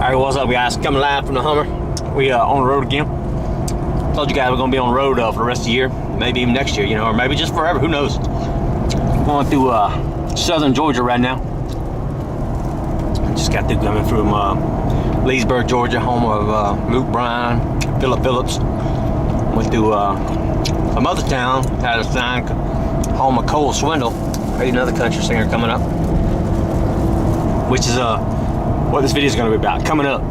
Alright, what's up, guys? Coming live from the Hummer. We on the road again. Told you guys we're gonna be on the road for the rest of the year, maybe even next year, you know, or maybe just forever. Who knows? Going through southern Georgia right now. Just got through coming from Leesburg, Georgia, home of Luke Bryan, Philip Phillips. Went through some other town, had a sign, home of Cole Swindle. Maybe another country singer coming up, which is what this video is going to be about. Coming up,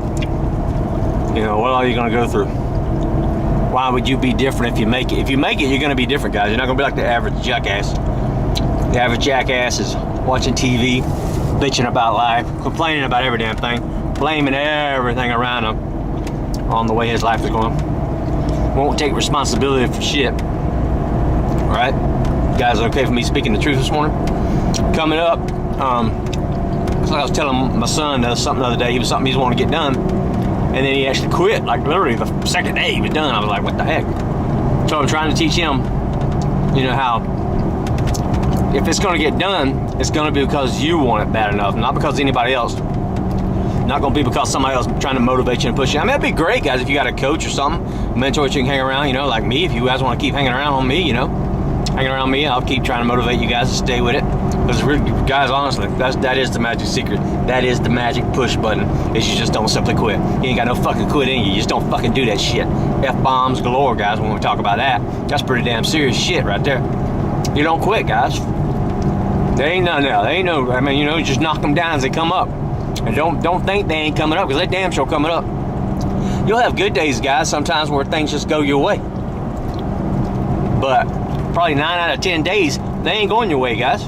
you know, what are you going to go through? Why would you be different if you make it? If you make it, you're going to be different, guys. You're not going to be like the average jackass. The average jackass is watching TV, bitching about life, complaining about every damn thing, blaming everything around him on the way his life is going. Won't take responsibility for shit. All right, you guys, okay for me speaking the truth this morning? Coming up, like I was telling my son something the other day. He was something he's wanting to get done, and then he actually quit. Like literally the second day he was done, I was like, what the heck? So I'm trying to teach him, you know, how if it's going to get done, it's going to be because you want it bad enough, not because anybody else. Not going to be because somebody else trying to motivate you and push you. I mean, it'd be great, guys, if you got a coach or something, a mentor that you can hang around, you know, like me. If you guys want to keep hanging around on me, you know, hanging around me, I'll keep trying to motivate you guys to stay with it. Because guys, honestly, that is the magic secret. That is the magic push button, is you just don't simply quit. You ain't got no fucking quit in you. You just don't fucking do that shit. F-bombs galore, guys, when we talk about that. That's pretty damn serious shit right there. You don't quit, guys. There ain't nothing else. There ain't no, I mean, you know, just knock them down as they come up. And don't think they ain't coming up, because they damn sure coming up. You'll have good days, guys, sometimes where things just go your way. But probably 9 out of 10 days, they ain't going your way, guys.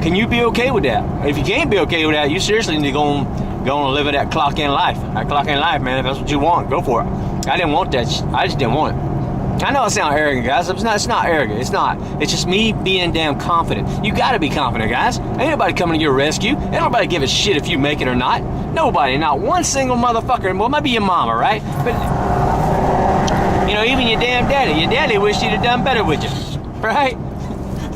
Can you be okay with that? If you can't be okay with that, you seriously need to go on live that clock in life. That clock in life, man. If that's what you want, go for it. I didn't want that. I just didn't want it. I know I sound arrogant, guys. It's not arrogant. It's not. It's just me being damn confident. You got to be confident, guys. Ain't nobody coming to your rescue. Ain't nobody give a shit if you make it or not. Nobody. Not one single motherfucker. Well, maybe your mama, right? But, you know, even your damn daddy. Your daddy wished he'd have done better with you, right?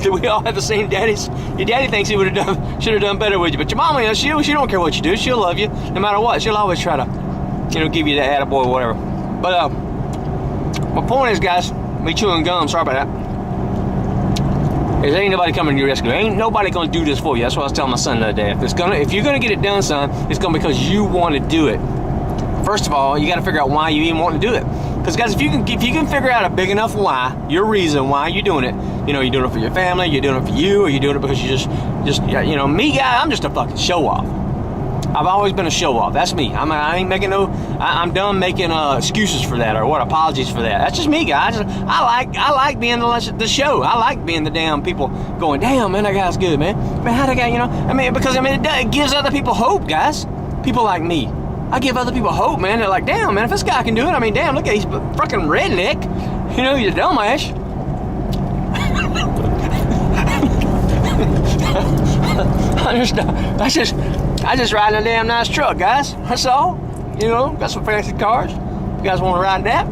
Do we all have the same daddies? Your daddy thinks he should have done better with you. But your mama, you know, she don't care what you do. She'll love you no matter what. She'll always try to, you know, give you that attaboy or whatever. But, my point is, guys, me chewing gum, sorry about that, is ain't nobody coming to your rescue. Ain't nobody gonna do this for you. That's what I was telling my son the other day. If you're gonna get it done, son, it's gonna be because you want to do it. First of all, you got to figure out why you even want to do it. Because, guys, if you can figure out a big enough why, your reason why you're doing it, you know, you're doing it for your family, you're doing it for you, or you're doing it because you just you know, me, guy, I'm just a fucking show off. I've always been a show off. That's me. I ain't making I'm done making excuses for that or what apologies for that. That's just me, guys. I like being the show. I like being the damn people going, damn, man, that guy's good, man. Man, how that guy, you know? I mean, because it gives other people hope, guys. People like me. I give other people hope, man. They're like, damn, man, if this guy can do it, I mean, damn, look at he's fucking redneck. You know, he's a dumbass. I just ride in a damn nice truck, guys. That's all. You know, got some fancy cars. You guys want to ride that?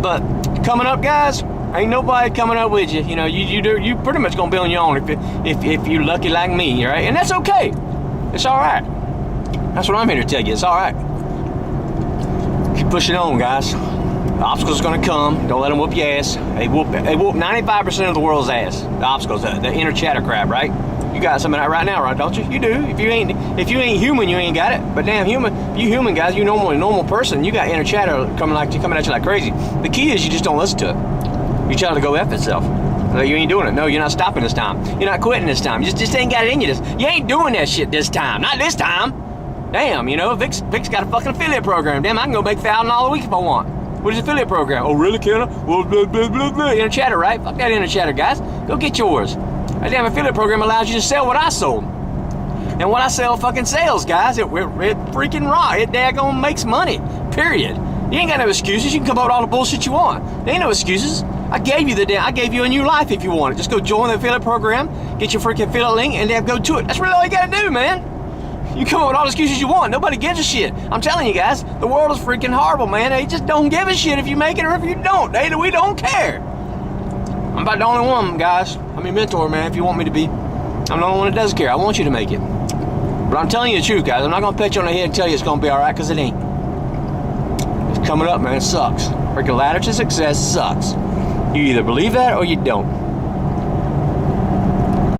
But coming up, guys, ain't nobody coming up with you. You know, you pretty much gonna be on your own if you're lucky like me, right? And that's okay. It's all right. That's what I'm here to tell you. It's all right. Keep pushing on, guys. The obstacles are gonna come. Don't let them whoop your ass. They whoop 95% of the world's ass. The obstacles, the inner chatter crap, right? You got some of that right now, right? Don't you? You do. If you ain't human, you ain't got it. But damn, you human, guys, you normal person. You got inner chatter coming at you like crazy. The key is you just don't listen to it. You tell it to go F itself. No, you ain't doing it. No, you're not stopping this time. You're not quitting this time. You just ain't got it in you. You ain't doing that shit this time. Not this time. Damn, you know, Vic's got a fucking affiliate program. Damn, I can go make $1,000 a week if I want. What is the affiliate program? Oh, really, can I? Well, blah, blah, blah, blah. Inner chatter, right? Fuck that inner chatter, guys. Go get yours. That damn affiliate program allows you to sell what I sold. And what I sell fucking sells, guys. It freaking raw. It daggone makes money. Period. You ain't got no excuses. You can come up with all the bullshit you want. There ain't no excuses. I gave you a new life if you want it. Just go join the affiliate program, get your freaking affiliate link, and then go to it. That's really all you gotta do, man. You come up with all the excuses you want. Nobody gives a shit. I'm telling you guys, the world is freaking horrible, man. They just don't give a shit if you make it or if you don't. We don't care. I'm about the only one, guys. I'm your mentor, man, if you want me to be. I'm the only one that does care. I want you to make it. But I'm telling you the truth, guys. I'm not going to pat you on the head and tell you it's going to be alright, because it ain't. It's coming up, man. It sucks. Freaking ladder to success sucks. You either believe that or you don't.